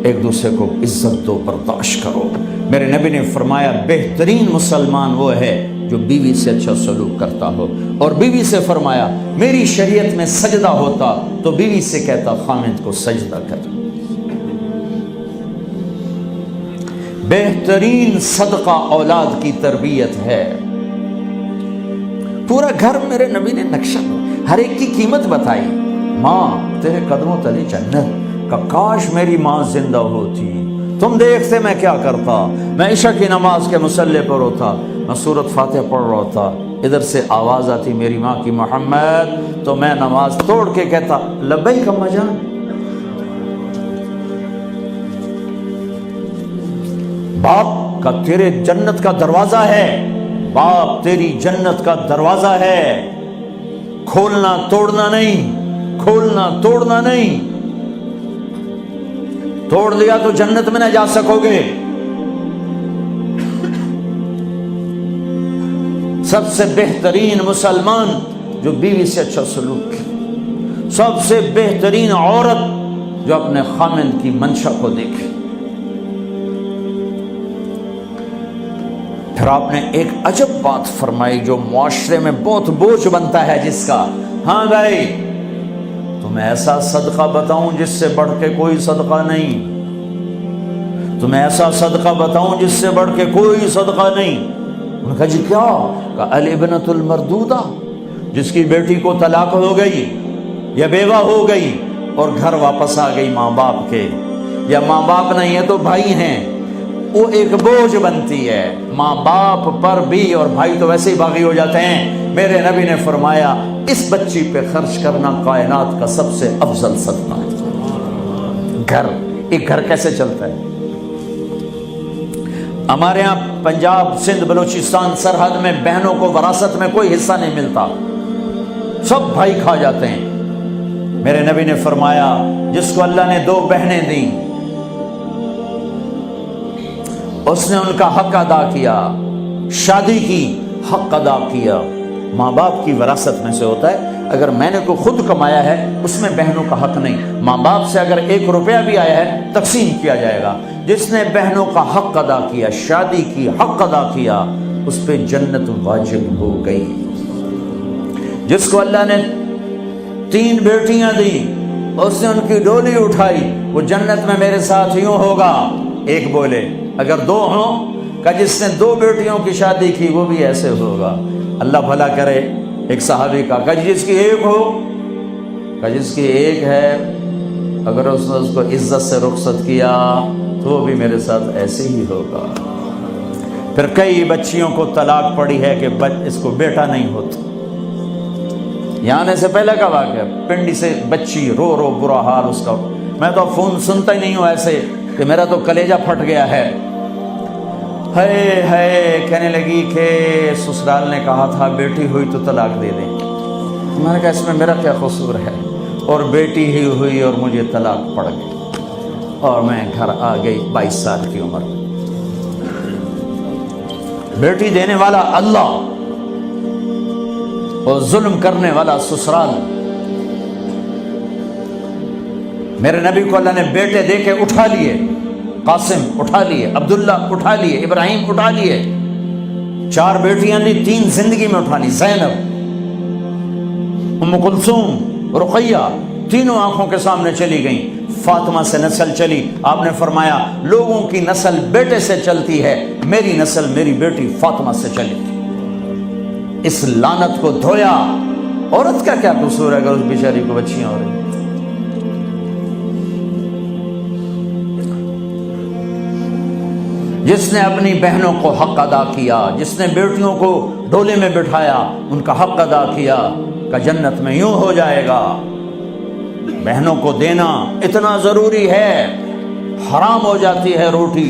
ایک دوسرے کو عزت دو، برداشت کرو۔ میرے نبی نے فرمایا بہترین مسلمان وہ ہے جو بیوی سے اچھا سلوک کرتا ہو، اور بیوی سے فرمایا میری شریعت میں سجدہ ہوتا تو بیوی سے کہتا خامند کو سجدہ کر۔ بہترین صدقہ اولاد کی تربیت ہے۔ پورا گھر میرے نبی نے نقشہ، ہر ایک کی قیمت بتائی۔ ماں تیرے قدموں تلے جنت، کہ کاش میری ماں زندہ ہوتی، تم دیکھتے میں کیا کرتا، میں عشاء کی نماز کے مصلی پر ہوتا، میں سورۃ فاتحہ پڑھ رہا ہوتا، ادھر سے آواز آتی میری ماں کی محمد، تو میں نماز توڑ کے کہتا لبیک اماں جان۔ باپ کا تیرے جنت کا دروازہ ہے، باپ تیری جنت کا دروازہ ہے، کھولنا توڑنا نہیں، کھولنا توڑنا نہیں، توڑ دیا تو جنت میں نہ جا سکو گے۔ سب سے بہترین مسلمان جو بیوی سے اچھا سلوک کرے، سب سے بہترین عورت جو اپنے خامند کی منشا کو دیکھے۔ پھر آپ نے ایک عجب بات فرمائی جو معاشرے میں بہت بوجھ بنتا ہے جس کا، ہاں بھائی تمہیں ایسا صدقہ بتاؤں جس سے بڑھ کے کوئی صدقہ نہیں، تمہیں ایسا صدقہ بتاؤں جس سے بڑھ کے کوئی صدقہ نہیں۔ انہوں نے کہا جی کیا؟ کہ الابنۃ المردودہ، جس کی بیٹی کو طلاق ہو گئی یا بیوہ ہو گئی اور گھر واپس آ گئی ماں باپ کے، یا ماں باپ نہیں ہے تو بھائی ہیں، وہ ایک بوجھ بنتی ہے ماں باپ پر بھی، اور بھائی تو ویسے ہی باغی ہو جاتے ہیں۔ میرے نبی نے فرمایا اس بچی پہ خرچ کرنا کائنات کا سب سے افضل صدقہ ہے۔ گھر، ایک گھر کیسے چلتا ہے؟ ہمارے ہاں پنجاب، سندھ، بلوچستان سرحد میں بہنوں کو وراثت میں کوئی حصہ نہیں ملتا، سب بھائی کھا جاتے ہیں۔ میرے نبی نے فرمایا جس کو اللہ نے 2 بہنیں دیں اس نے ان کا حق ادا کیا، شادی کی حق ادا کیا۔ ماں باپ کی وراثت میں سے ہوتا ہے، اگر میں نے کوئی خود کمایا ہے اس میں بہنوں کا حق نہیں، ماں باپ سے اگر 1 روپیہ بھی آیا ہے تقسیم کیا جائے گا۔ جس نے بہنوں کا حق ادا کیا، شادی کی حق ادا کیا، اس پہ جنت واجب ہو گئی۔ جس کو اللہ نے 3 بیٹیاں دی، اس نے ان کی ڈولی اٹھائی، وہ جنت میں میرے ساتھ یوں ہوگا۔ ایک بولے، اگر 2 ہوں، کہ جس نے 2 بیٹیوں کی شادی کی وہ بھی ایسے ہوگا۔ اللہ بھلا کرے۔ ایک صحابی کا، کہ جس کی 1 ہو، کہ جس کی 1 ہے، اگر اس نے اس کو عزت سے رخصت کیا تو وہ بھی میرے ساتھ ایسے ہی ہوگا۔ پھر کئی بچیوں کو طلاق پڑی ہے کہ اس کو بیٹا نہیں ہوتا۔ یہاں آنے سے پہلے کا واقعہ، پنڈی سے بچی رو رو برا حال اس کا، میں تو فون سنتا ہی نہیں ہوں ایسے کہ میرا تو کلیجہ پھٹ گیا ہے۔ ہے کہنے لگی کہ سسرال نے کہا تھا بیٹی ہوئی تو طلاق دے دیں۔ میں نے کہا اس میں میرا کیا قصور ہے، اور بیٹی ہی ہوئی اور مجھے طلاق پڑ گئی اور میں گھر آ گئی 22 سال کی عمر میں۔ بیٹی دینے والا اللہ اور ظلم کرنے والا سسرال۔ میرے نبی کو اللہ نے بیٹے دے کے اٹھا لیے، قاسم اٹھا لیے، عبداللہ اٹھا لیے، ابراہیم اٹھا لیے، 4 بیٹیاں دی، 3 زندگی میں اٹھا لی، زینب، ام کلثوم، رقیہ، تینوں آنکھوں کے سامنے چلی گئیں۔ فاطمہ سے نسل چلی، آپ نے فرمایا لوگوں کی نسل بیٹے سے چلتی ہے، میری نسل میری بیٹی فاطمہ سے چلی۔ اس لعنت کو دھویا۔ عورت کا کیا قصور ہے اگر اس بیچاری کو بچیاں ہو رہی؟ جس نے اپنی بہنوں کو حق ادا کیا، جس نے بیٹیوں کو ڈولے میں بٹھایا، ان کا حق ادا کیا، کہ جنت میں یوں ہو جائے گا۔ بہنوں کو دینا اتنا ضروری ہے، حرام ہو جاتی ہے روٹی۔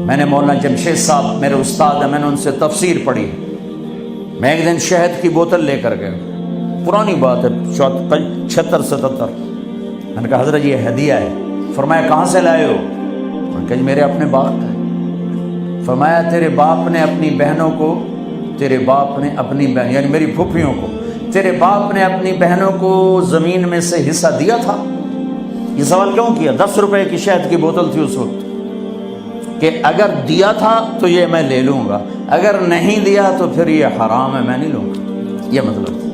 میں نے مولانا جمشید صاحب میرے استاد ہیں، میں نے ان سے تفسیر پڑھی۔ میں ایک دن شہد کی بوتل لے کر گیا، پرانی بات ہے 76-77۔ میں نے کہا حضرت یہ ہدیہ ہے۔ فرمایا کہاں سے لائے ہو؟ میں نے کہا میرے اپنے باپ کا ہے۔ فرمایا تیرے باپ نے اپنی بہنوں کو، تیرے باپ نے اپنی بہن یعنی میری پھوپھیوں کو، تیرے باپ نے اپنی بہنوں کو زمین میں سے حصہ دیا تھا؟ یہ سوال کیوں کیا؟ 10 روپے کی شہد کی بوتل تھی اس وقت، کہ اگر دیا تھا تو یہ میں لے لوں گا، اگر نہیں دیا تو پھر یہ حرام ہے، میں نہیں لوں گا، یہ مطلب